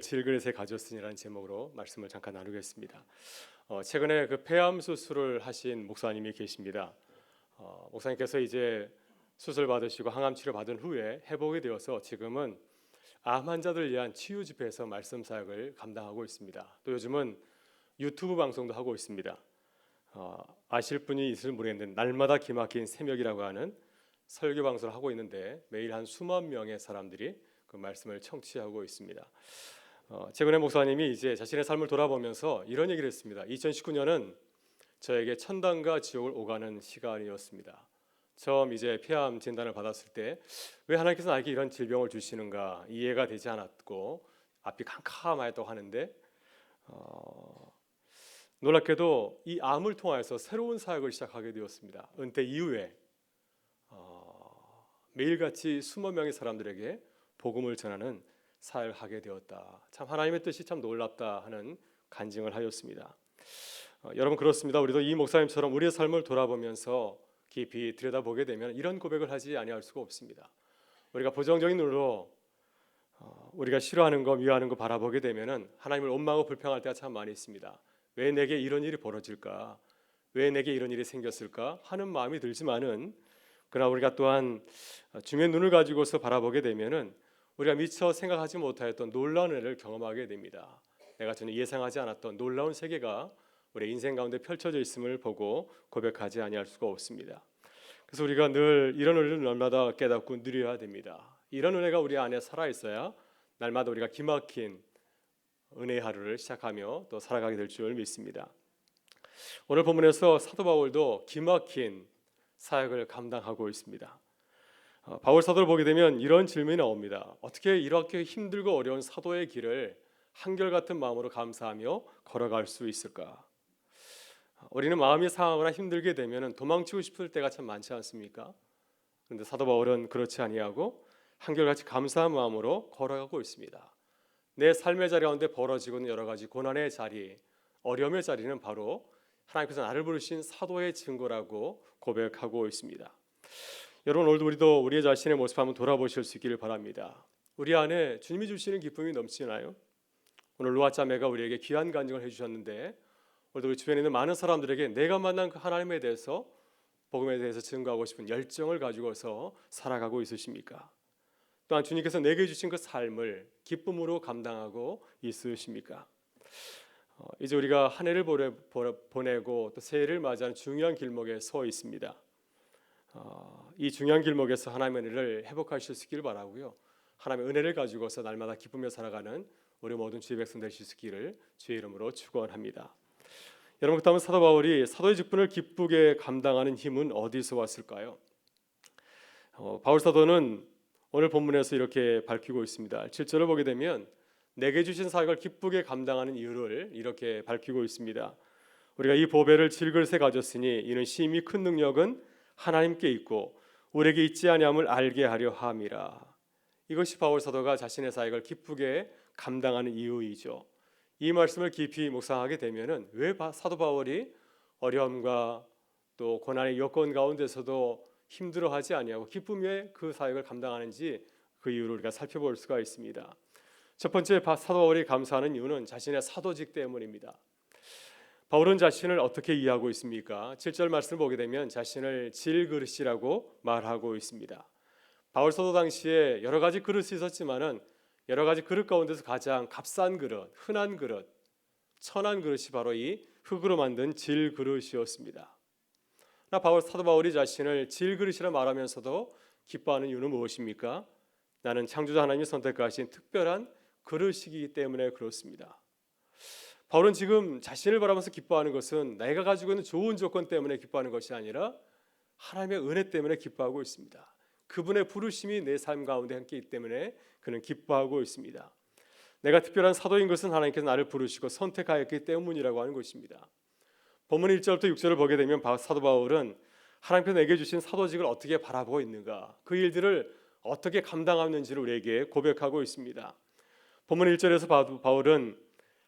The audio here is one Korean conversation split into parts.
질그릇에 가졌으니라는 제목으로 말씀을 잠깐 나누겠습니다. 최근에 그 폐암 수술을 하신 목사님이 계십니다. 목사님께서 이제 수술 받으시고 항암 치료 받은 후에 회복이 되어서 지금은 암 환자들 위한 치유 집회에서 말씀 사역을 감당하고 있습니다. 또 요즘은 유튜브 방송도 하고 있습니다. 아실 분이 있을 모르겠는데 날마다 기막힌 새벽이라고 하는 설교 방송을 하고 있는데 매일 한 수만 명의 사람들이 그 말씀을 청취하고 있습니다. 최근에 목사님이 이제 자신의 삶을 돌아보면서 이런 얘기를 했습니다. 2019년은 저에게 천당과 지옥을 오가는 시간이었습니다. 처음 이제 폐암 진단을 받았을 때 왜 하나님께서 나에게 이런 질병을 주시는가 이해가 되지 않았고 앞이 캄캄하다고 하는데 놀랍게도 이 암을 통하여서 새로운 사역을 시작하게 되었습니다. 은퇴 이후에 매일같이 수만 명의 사람들에게 복음을 전하는 사역을 하게 되었다. 참 하나님의 뜻이 참 놀랍다 하는 간증을 하였습니다. 여러분 그렇습니다. 우리도 이 목사님처럼 우리의 삶을 돌아보면서 깊이 들여다보게 되면 이런 고백을 하지 아니할 수가 없습니다. 우리가 부정적인 눈으로 우리가 싫어하는 거 미워하는 거 바라보게 되면은 하나님을 원망하고 불평할 때가 참 많이 있습니다. 왜 내게 이런 일이 벌어질까? 왜 내게 이런 일이 생겼을까? 하는 마음이 들지만은 그러나 우리가 또한 주님의 눈을 가지고서 바라보게 되면은 우리가 미처 생각하지 못하였던 놀라운 은혜를 경험하게 됩니다. 내가 전혀 예상하지 않았던 놀라운 세계가 우리 인생 가운데 펼쳐져 있음을 보고 고백하지 아니할 수가 없습니다. 그래서 우리가 늘 이런 은혜를 날마다 깨닫고 누려야 됩니다. 이런 은혜가 우리 안에 살아 있어야 날마다 우리가 기막힌 은혜의 하루를 시작하며 또 살아가게 될 줄 믿습니다. 오늘 본문에서 사도 바울도 기막힌 사역을 감당하고 있습니다. 바울 사도를 보게 되면 이런 질문이 나옵니다. 어떻게 이렇게 힘들고 어려운 사도의 길을 한결같은 마음으로 감사하며 걸어갈 수 있을까? 우리는 마음이 상하거나 힘들게 되면 도망치고 싶을 때가 참 많지 않습니까? 그런데 사도 바울은 그렇지 아니하고 한결같이 감사한 마음으로 걸어가고 있습니다. 내 삶의 자리 가운데 벌어지고 있는 여러 가지 고난의 자리, 어려움의 자리는 바로 하나님께서 나를 부르신 사도의 증거라고 고백하고 있습니다. 여러분 오늘도 우리도 우리의 자신의 모습 한번 돌아보실 수 있기를 바랍니다. 우리 안에 주님이 주시는 기쁨이 넘치나요? 오늘 루아 자매가 우리에게 귀한 간증을 해주셨는데 오늘도 우리 주변에 있는 많은 사람들에게 내가 만난 그 하나님에 대해서 복음에 대해서 증거하고 싶은 열정을 가지고서 살아가고 있으십니까? 또한 주님께서 내게 주신 그 삶을 기쁨으로 감당하고 있으십니까? 이제 우리가 한 해를 보내고 또 새해를 맞이하는 중요한 길목에 서 있습니다. 이 중요한 길목에서 하나님의 은혜를 회복하실 수 있기를 바라고요. 하나님의 은혜를 가지고서 날마다 기쁘며 살아가는 우리 모든 주의 백성 되실 수 있기를 주의 이름으로 축원합니다. 여러분 그렇다면 사도 바울이 사도의 직분을 기쁘게 감당하는 힘은 어디서 왔을까요? 바울 사도는 오늘 본문에서 이렇게 밝히고 있습니다. 7절을 보게 되면 내게 주신 사역을 기쁘게 감당하는 이유를 이렇게 밝히고 있습니다. 우리가 이 보배를 질그릇에 가졌으니 이는 심히 큰 능력은 하나님께 있고 우리에게 있지 아니함을 알게 하려 함이라. 이것이 바울 사도가 자신의 사역을 기쁘게 감당하는 이유이죠. 이 말씀을 깊이 묵상하게 되면은 왜 사도 바울이 어려움과 또 고난의 여건 가운데서도 힘들어하지 아니하고 기쁨에 그 사역을 감당하는지 그 이유를 우리가 살펴볼 수가 있습니다. 첫 번째 사도 바울이 감사하는 이유는 자신의 사도직 때문입니다. 바울은 자신을 어떻게 이해하고 있습니까? 7절 말씀을 보게 되면 자신을 질그릇이라고 말하고 있습니다. 바울 사도 당시에 여러 가지 그릇이 있었지만은 여러 가지 그릇 가운데서 가장 값싼 그릇, 흔한 그릇, 천한 그릇이 바로 이 흙으로 만든 질그릇이었습니다. 사도 바울이 자신을 질그릇이라 말하면서도 기뻐하는 이유는 무엇입니까? 나는 창조자 하나님이 선택하신 특별한 그릇이기 때문에 그렇습니다. 바울은 지금 자신을 바라보면서 기뻐하는 것은 내가 가지고 있는 좋은 조건 때문에 기뻐하는 것이 아니라 하나님의 은혜 때문에 기뻐하고 있습니다. 그분의 부르심이 내 삶 가운데 함께 있기 때문에 그는 기뻐하고 있습니다. 내가 특별한 사도인 것은 하나님께서 나를 부르시고 선택하였기 때문이라고 하는 것입니다. 본문 1절부터 6절을 보게 되면 사도 바울은 하나님께서 내게 주신 사도직을 어떻게 바라보고 있는가, 그 일들을 어떻게 감당하는지를 우리에게 고백하고 있습니다. 본문 1절에서 바울은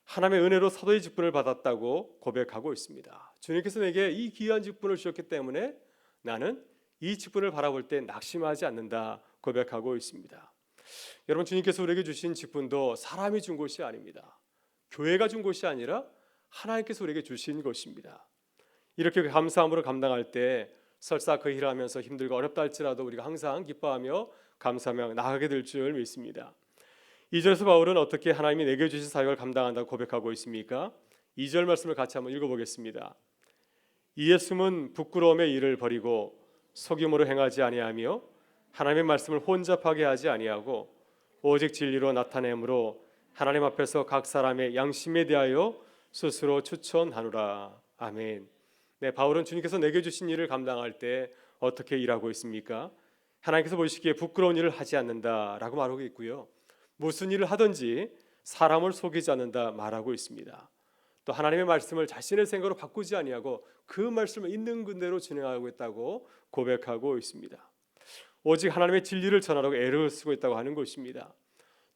하나님의 은혜로 사도의 직분을 받았다고 고백하고 있습니다. 주님께서 내게 이 귀한 직분을 주셨기 때문에 나는 이 직분을 바라볼 때 낙심하지 않는다 고백하고 있습니다. 여러분, 주님께서 우리에게 주신 직분도 사람이 준 것이 아닙니다. 교회가 준 것이 아니라 하나님께서 우리에게 주신 것입니다. 이렇게 감사함으로 감당할 때 설사 그 일을 하면서 힘들고 어렵다 할지라도 우리가 항상 기뻐하며 감사하며 나아가게 될 줄 믿습니다. 2절에서 바울은 어떻게 하나님이 내게 주신 사역을 감당한다고 고백하고 있습니까? 2절 말씀을 같이 한번 읽어보겠습니다. 이에 숨은 부끄러움의 일을 버리고 속임으로 행하지 아니하며 하나님의 말씀을 혼잡하게 하지 아니하고 오직 진리로 나타내므로 하나님 앞에서 각 사람의 양심에 대하여 스스로 추천하노라. 아멘. 네, 바울은 주님께서 내게 주신 일을 감당할 때 어떻게 일하고 있습니까? 하나님께서 보시기에 부끄러운 일을 하지 않는다라고 말하고 있고요. 무슨 일을 하든지 사람을 속이지 않는다 말하고 있습니다. 또 하나님의 말씀을 자신의 생각으로 바꾸지 아니하고 그 말씀을 있는 그대로 진행하고 있다고 고백하고 있습니다. 오직 하나님의 진리를 전하려고 애를 쓰고 있다고 하는 것입니다.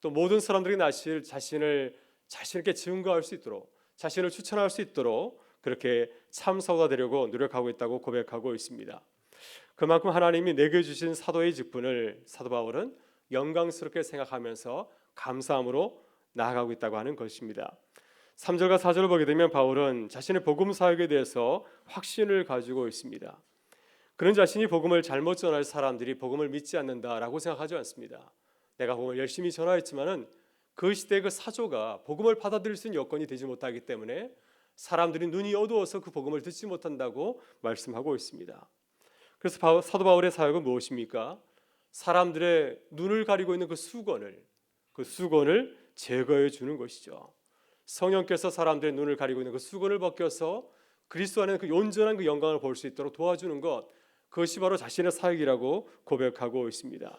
또 모든 사람들이 자신을 자신 있게 증거할 수 있도록, 자신을 추천할 수 있도록 그렇게 참사가 되려고 노력하고 있다고 고백하고 있습니다. 그만큼 하나님이 내게 주신 사도의 직분을 사도 바울은 영광스럽게 생각하면서 감사함으로 나아가고 있다고 하는 것입니다. 3절과 4절을 보게 되면 바울은 자신의 복음 사역에 대해서 확신을 가지고 있습니다. 그런 자신이 복음을 잘못 전할 사람들이 복음을 믿지 않는다라고 생각하지 않습니다. 내가 복음을 열심히 전하였지만은 그 시대의 그 사조가 복음을 받아들일 수 있는 여건이 되지 못하기 때문에 사람들이 눈이 어두워서 그 복음을 듣지 못한다고 말씀하고 있습니다. 그래서 사도 바울의 사역은 무엇입니까? 사람들의 눈을 가리고 있는 그 수건을 제거해 주는 것이죠. 성령께서 사람들의 눈을 가리고 있는 그 수건을 벗겨서 그리스도 안에 그 온전한 그 영광을 볼 수 있도록 도와주는 것, 그것이 바로 자신의 사역이라고 고백하고 있습니다.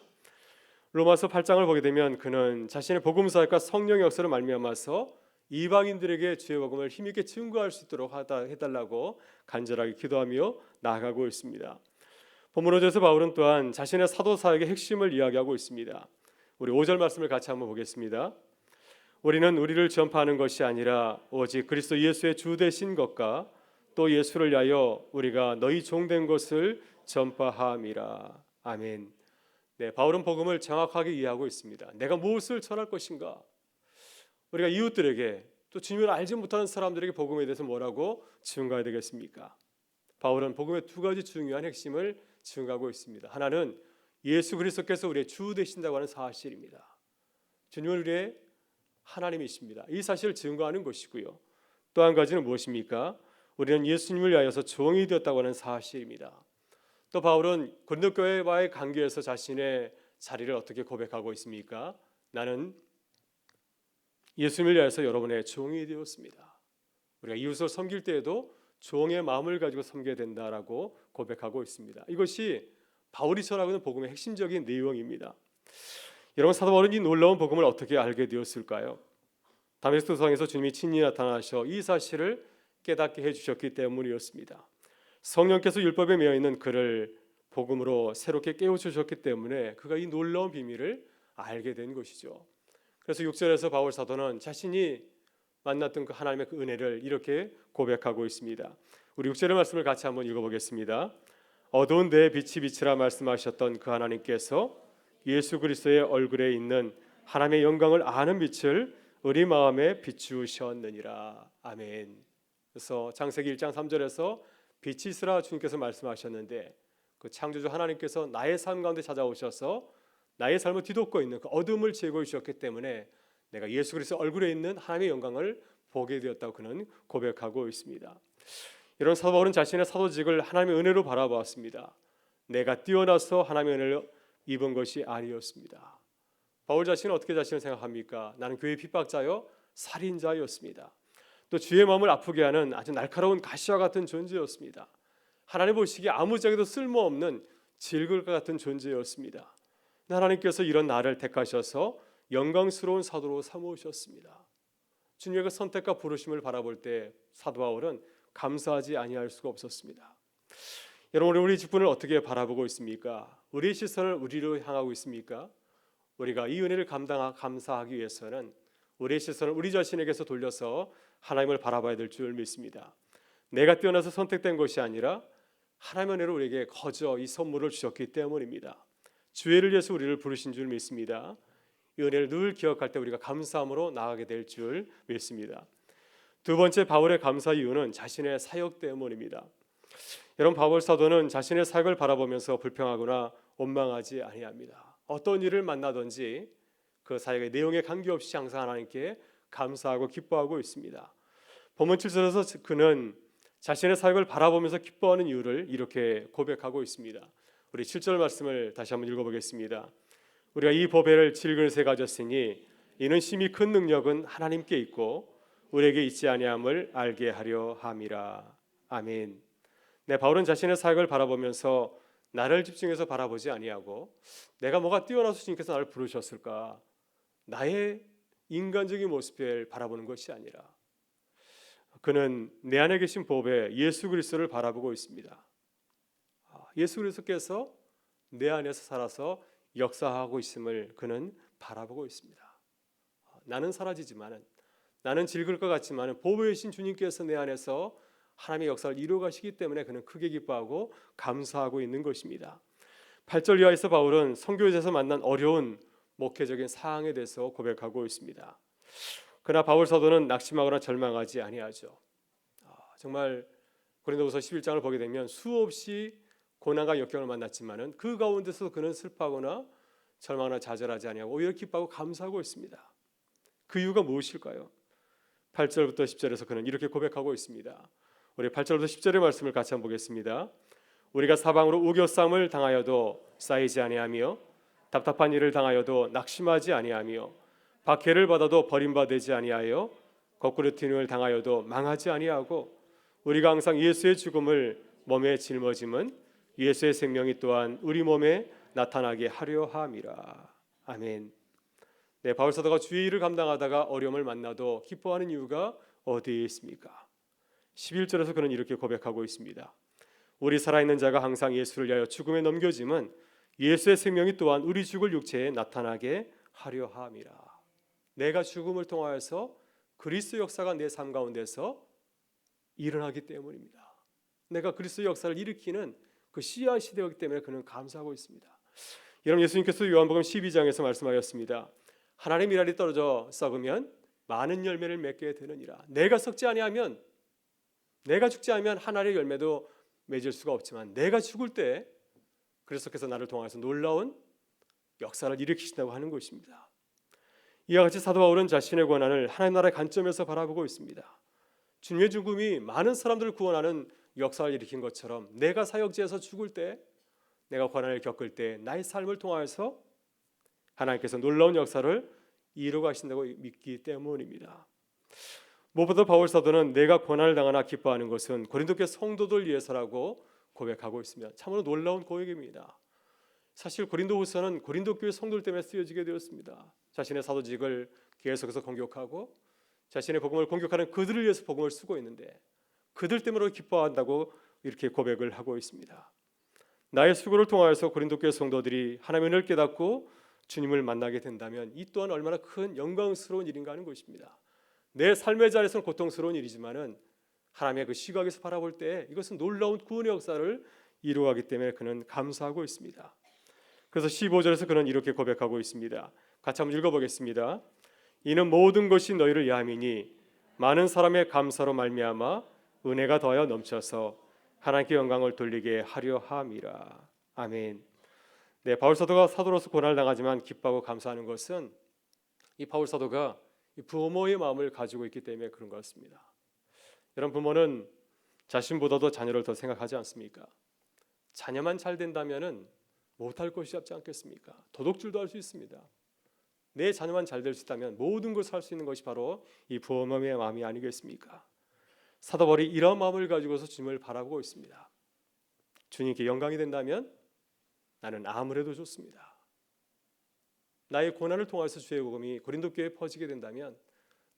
로마서 8장을 보게 되면 그는 자신의 복음 사역과 성령의 역사를 말미암아서 이방인들에게 주의 복음을 힘있게 증거할 수 있도록 해달라고 간절하게 기도하며 나아가고 있습니다. 본문 5절에서 바울은 또한 자신의 사도 사역의 핵심을 이야기하고 있습니다. 우리 5절 말씀을 같이 한번 보겠습니다. 우리는 우리를 전파하는 것이 아니라 오직 그리스도 예수의 주 되신 것과 또 예수를 위하여 우리가 너희 종된 것을 전파함이라. 아멘. 네, 바울은 복음을 정확하게 이해하고 있습니다. 내가 무엇을 전할 것인가? 우리가 이웃들에게 또 주님을 알지 못하는 사람들에게 복음에 대해서 뭐라고 증거해야 되겠습니까? 바울은 복음의 두 가지 중요한 핵심을 증거하고 있습니다. 하나는 예수 그리스도께서 우리의 주 되신다고 하는 사실입니다. 주님은 우리의 하나님이십니다. 이 사실을 증거하는 것이고요. 또 한 가지는 무엇입니까? 우리는 예수님을 위하여서 종이 되었다고 하는 사실입니다. 또 바울은 고린도 교회와의 관계에서 자신의 자리를 어떻게 고백하고 있습니까? 나는 예수님을 위하여서 여러분의 종이 되었습니다. 우리가 이웃을 섬길 때에도 종의 마음을 가지고 섬겨야 된다라고 고백하고 있습니다. 이것이 바울이 전하고 있는 복음의 핵심적인 내용입니다. 여러분, 사도 바울은 이 놀라운 복음을 어떻게 알게 되었을까요? 다메섹 성에서 주님이 친히 나타나셔 이 사실을 깨닫게 해주셨기 때문이었습니다. 성령께서 율법에 매여 있는 그를 복음으로 새롭게 깨우쳐주셨기 때문에 그가 이 놀라운 비밀을 알게 된 것이죠. 그래서 6절에서 바울 사도는 자신이 만났던 그 하나님의 그 은혜를 이렇게 고백하고 있습니다. 우리 6절의 말씀을 같이 한번 읽어보겠습니다. 어두운 데에 빛이 비치라 말씀하셨던 그 하나님께서 예수 그리스도의 얼굴에 있는 하나님의 영광을 아는 빛을 우리 마음에 비추셨느니라. 아멘. 그래서 창세기 1장 3절에서 빛이 있으라 주님께서 말씀하셨는데 그 창조주 하나님께서 나의 삶 가운데 찾아오셔서 나의 삶을 뒤덮고 있는 그 어둠을 제거해 주셨기 때문에 내가 예수 그리스도 얼굴에 있는 하나님의 영광을 보게 되었다고 그는 고백하고 있습니다. 이런 사도 바울은 자신의 사도직을 하나님의 은혜로 바라보았습니다. 내가 뛰어나서 하나님의 은혜를 입은 것이 아니었습니다. 바울 자신은 어떻게 자신을 생각합니까? 나는 교회 핍박자요 살인자였습니다. 또 주의 마음을 아프게 하는 아주 날카로운 가시와 같은 존재였습니다. 하나님 보시기에 아무짝에도 쓸모없는 질글과 같은 존재였습니다. 하나님께서 이런 나를 택하셔서 영광스러운 사도로 삼으셨습니다. 주님의 그 선택과 부르심을 바라볼 때 사도 바울은 감사하지 아니할 수가 없었습니다. 여러분, 우리 직분을 어떻게 바라보고 있습니까? 우리의 시선을 우리로 향하고 있습니까? 우리가 이 은혜를 감사하기 위해서는 우리의 시선을 우리 자신에게서 돌려서 하나님을 바라봐야 될 줄 믿습니다. 내가 뛰어나서 선택된 것이 아니라 하나님의 은혜로 우리에게 거저 이 선물을 주셨기 때문입니다. 주의를 위해서 우리를 부르신 줄 믿습니다. 이 은혜를 늘 기억할 때 우리가 감사함으로 나아가게 될 줄 믿습니다. 두 번째 바울의 감사 이유는 자신의 사역 때문입니다. 여러분, 바울 사도는 자신의 사역을 바라보면서 불평하거나 원망하지 아니합니다. 어떤 일을 만나든지 그 사역의 내용에 관계없이 항상 하나님께 감사하고 기뻐하고 있습니다. 본문 7절에서 그는 자신의 사역을 바라보면서 기뻐하는 이유를 이렇게 고백하고 있습니다. 우리 7절 말씀을 다시 한번 읽어보겠습니다. 우리가 이 보배를 질그릇에 가졌으니 이는 심히 큰 능력은 하나님께 있고 우리에게 있지 아니함을 알게 하려 함이라. 아멘. 네, 바울은 자신의 사역을 바라보면서 나를 집중해서 바라보지 아니하고 내가 뭐가 뛰어나서 주님께서 나를 부르셨을까, 나의 인간적인 모습을 바라보는 것이 아니라 그는 내 안에 계신 보배 예수 그리스도를 바라보고 있습니다. 예수 그리스도께서 내 안에서 살아서 역사하고 있음을 그는 바라보고 있습니다. 나는 사라지지만은, 나는 질글 것 같지만은 보배이신 주님께서 내 안에서 하나님의 역사를 이루어 가시기 때문에 그는 크게 기뻐하고 감사하고 있는 것입니다. 8절 이하에서 바울은 선교지에서 만난 어려운 목회적인 사항에 대해서 고백하고 있습니다. 그러나 바울 사도는 낙심하거나 절망하지 아니하죠. 정말 고린도후서 11장을 보게 되면 수없이 고난과 역경을 만났지만은 그 가운데서 그는 슬퍼하거나 절망하거나 좌절하지 아니하고 오히려 기뻐하고 감사하고 있습니다. 그 이유가 무엇일까요? 8절부터 10절에서 그는 이렇게 고백하고 있습니다. 우리 8절부터 10절의 말씀을 같이 한번 보겠습니다. 우리가 사방으로 우겨싸움을 당하여도 쌓이지 아니하며 답답한 일을 당하여도 낙심하지 아니하며 박해를 받아도 버림받지 아니하여 거꾸로 튀김을 당하여도 망하지 아니하고 우리가 항상 예수의 죽음을 몸에 짊어짐은 예수의 생명이 또한 우리 몸에 나타나게 하려 함이라. 아멘. 네, 바울 사도가 주의 일을 감당하다가 어려움을 만나도 기뻐하는 이유가 어디에 있습니까? 11절에서 그는 이렇게 고백하고 있습니다. 우리 살아있는 자가 항상 예수를 위하여 죽음에 넘겨짐은 예수의 생명이 또한 우리 죽을 육체에 나타나게 하려 함이라. 내가 죽음을 통하여서 그리스도 역사가 내 삶 가운데서 일어나기 때문입니다. 내가 그리스도 역사를 일으키는 그 씨앗이 되었기 때문에 그는 감사하고 있습니다. 여러분, 예수님께서 요한복음 12장에서 말씀하셨습니다. 하나님의 일알이 떨어져 썩으면 많은 열매를 맺게 되느니라. 내가 썩지 아니하면, 내가 죽지 않으면 하나님의 열매도 맺을 수가 없지만 내가 죽을 때 그리스도께서 나를 통해서 놀라운 역사를 일으키신다고 하는 것입니다. 이와 같이 사도 바울은 자신의 고난을 하나님 나라의 관점에서 바라보고 있습니다. 주님의 죽음이 많은 사람들을 구원하는 역사를 일으킨 것처럼 내가 사역지에서 죽을 때, 내가 고난을 겪을 때 나의 삶을 통하여서 하나님께서 놀라운 역사를 이루어 가신다고 믿기 때문입니다. 무엇보다 바울 사도는 내가 고난을 당하나 기뻐하는 것은 고린도교 성도들 위해서라고 고백하고 있습니다. 참으로 놀라운 고백입니다. 사실 고린도후서는 고린도교회 성도들 때문에 쓰여지게 되었습니다. 자신의 사도직을 계속해서 공격하고 자신의 복음을 공격하는 그들을 위해서 복음을 쓰고 있는데 그들 때문에 기뻐한다고 이렇게 고백을 하고 있습니다. 나의 수고를 통하여서 고린도교회 성도들이 하나님의 은혜를 깨닫고 주님을 만나게 된다면 이 또한 얼마나 큰 영광스러운 일인가 하는 것입니다. 내 삶의 자리에서는 고통스러운 일이지만은 하나님의 그 시각에서 바라볼 때 이것은 놀라운 구원의 역사를 이루어가기 때문에 그는 감사하고 있습니다. 그래서 15절에서 그는 이렇게 고백하고 있습니다. 같이 한번 읽어보겠습니다. 이는 모든 것이 너희를 위함이니 많은 사람의 감사로 말미암아 은혜가 더하여 넘쳐서 하나님께 영광을 돌리게 하려 함이라. 아멘. 네, 바울 사도가 사도로서 고난을 당하지만 기뻐하고 감사하는 것은 이 바울 사도가 이 부모의 마음을 가지고 있기 때문에 그런 것 같습니다. 여러분, 부모는 자신보다도 자녀를 더 생각하지 않습니까? 자녀만 잘 된다면은 못할 것이 없지 않겠습니까? 도둑질도 할 수 있습니다. 내 자녀만 잘 될 수 있다면 모든 것을 할 수 있는 것이 바로 이 부모의 마음이 아니겠습니까? 사도 바울이 이런 마음을 가지고서 주님을 바라보고 있습니다. 주님께 영광이 된다면 나는 아무래도 좋습니다. 나의 고난을 통해서 주의 복음이 고린도 교회에 퍼지게 된다면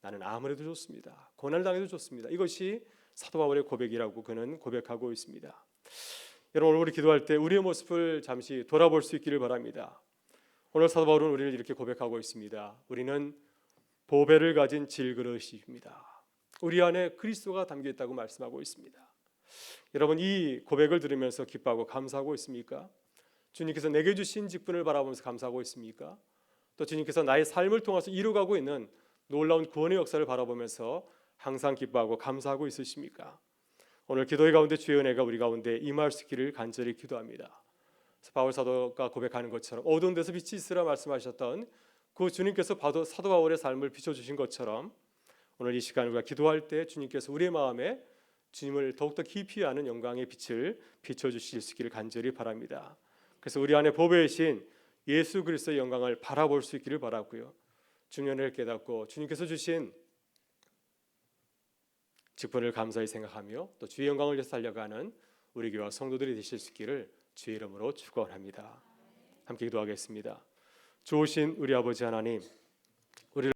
나는 아무래도 좋습니다. 고난을 당해도 좋습니다. 이것이 사도 바울의 고백이라고 그는 고백하고 있습니다. 여러분, 오늘 우리 기도할 때 우리의 모습을 잠시 돌아볼 수 있기를 바랍니다. 오늘 사도 바울은 우리를 이렇게 고백하고 있습니다. 우리는 보배를 가진 질그릇입니다. 우리 안에 그리스도가 담겨 있다고 말씀하고 있습니다. 여러분, 이 고백을 들으면서 기뻐하고 감사하고 있습니까? 주님께서 내게 주신 직분을 바라보면서 감사하고 있습니까? 또 주님께서 나의 삶을 통해서 이루어가고 있는 놀라운 구원의 역사를 바라보면서 항상 기뻐하고 감사하고 있으십니까? 오늘 기도의 가운데 주의 은혜가 우리 가운데 임할 수 있기를 간절히 기도합니다. 바울 사도가 고백하는 것처럼 어두운 데서 빛이 있으라 말씀하셨던 그 주님께서 사도 바울의 삶을 비춰주신 것처럼 오늘 이 시간 우리가 기도할 때 주님께서 우리의 마음에 주님을 더욱더 깊이 아는 영광의 빛을 비춰주실 수 있기를 간절히 바랍니다. 그래서 우리 안에 보배이신 예수 그리스도의 영광을 바라볼 수 있기를 바라고요. 주님을 깨닫고 주님께서 주신 직분을 감사히 생각하며 또 주의 영광을 위해서 살려가는 우리 교회와 성도들이 되실 수 있기를 주의 이름으로 축원합니다. 함께 기도하겠습니다. 좋으신 우리 아버지 하나님,